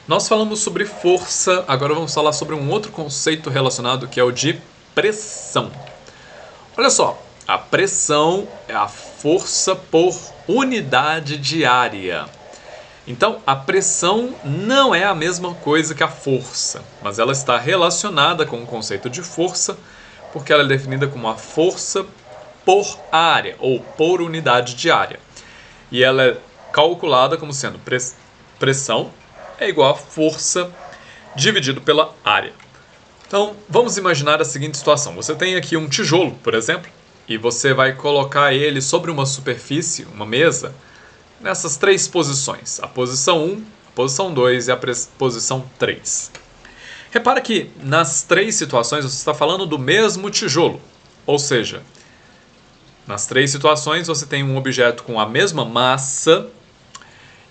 Nós falamos sobre força, agora vamos falar sobre um outro conceito relacionado que é o de pressão. Olha só, a pressão é a força por unidade de área. Então, a pressão não é a mesma coisa que a força, mas ela está relacionada com o conceito de força, porque ela é definida como a força por área, ou por unidade de área. E ela é calculada como sendo pressão é igual a força dividido pela área. Então, vamos imaginar a seguinte situação. Você tem aqui um tijolo, por exemplo, e você vai colocar ele sobre uma superfície, uma mesa, nessas três posições. A posição 1, a posição 2 e a posição 3. Repara que nas três situações você está falando do mesmo tijolo. Ou seja, nas três situações você tem um objeto com a mesma massa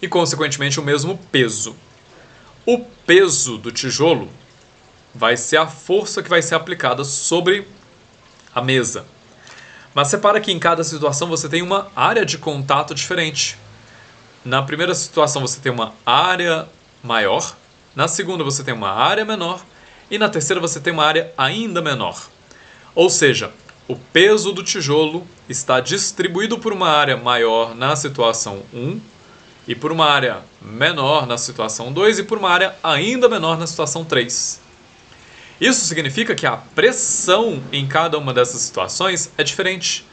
e, consequentemente, o mesmo peso. O peso do tijolo vai ser a força que vai ser aplicada sobre a mesa. Mas repara que em cada situação você tem uma área de contato diferente. Na primeira situação você tem uma área maior, na segunda você tem uma área menor e na terceira você tem uma área ainda menor. Ou seja, o peso do tijolo está distribuído por uma área maior na situação 1 e por uma área menor na situação 2 e por uma área ainda menor na situação 3. Isso significa que a pressão em cada uma dessas situações é diferente.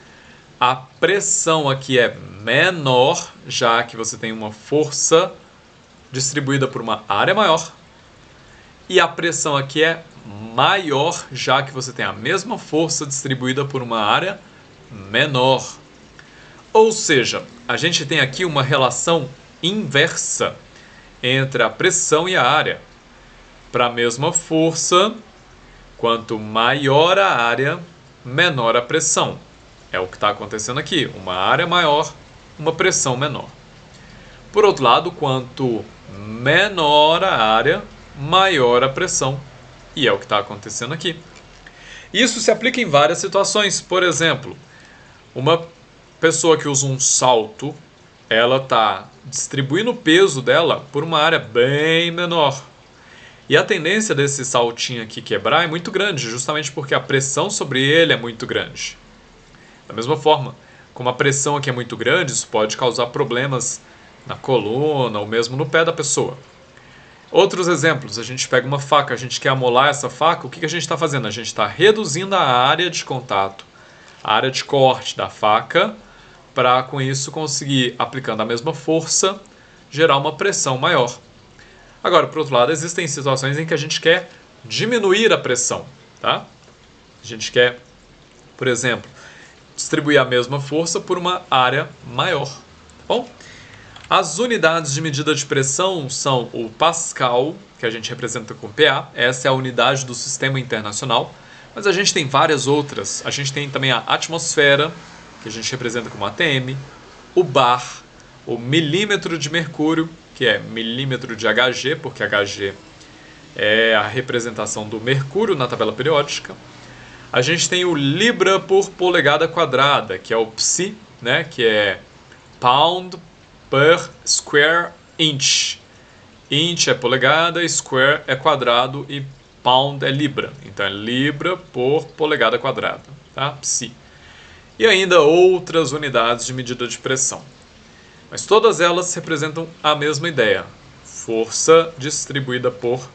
A pressão aqui é menor, já que você tem uma força distribuída por uma área maior. E a pressão aqui é maior, já que você tem a mesma força distribuída por uma área menor. Ou seja, a gente tem aqui uma relação inversa entre a pressão e a área. Para a mesma força, quanto maior a área, menor a pressão. É o que está acontecendo aqui. Uma área maior, uma pressão menor. Por outro lado, quanto menor a área, maior a pressão. E é o que está acontecendo aqui. Isso se aplica em várias situações. Por exemplo, uma pessoa que usa um salto, ela está distribuindo o peso dela por uma área bem menor. E a tendência desse saltinho aqui quebrar é muito grande, justamente porque a pressão sobre ele é muito grande. Da mesma forma, como a pressão aqui é muito grande, isso pode causar problemas na coluna ou mesmo no pé da pessoa. Outros exemplos, a gente pega uma faca, a gente quer amolar essa faca, o que a gente está fazendo? A gente está reduzindo a área de contato, a área de corte da faca, para com isso conseguir, aplicando a mesma força, gerar uma pressão maior. Agora, por outro lado, existem situações em que a gente quer diminuir a pressão. Tá? A gente quer, por exemplo, distribuir a mesma força por uma área maior. Tá bom? As unidades de medida de pressão são o Pascal, que a gente representa com PA. Essa é a unidade do sistema internacional. Mas a gente tem várias outras. A gente tem também a atmosfera, que a gente representa como ATM, o bar, o milímetro de mercúrio, que é milímetro de Hg, porque Hg é a representação do mercúrio na tabela periódica. A gente tem o libra por polegada quadrada, que é o psi, né, que é pound per square inch. Inch é polegada, square é quadrado e pound é libra. Então é libra por polegada quadrada, tá? Psi. E ainda outras unidades de medida de pressão. Mas todas elas representam a mesma ideia: força distribuída por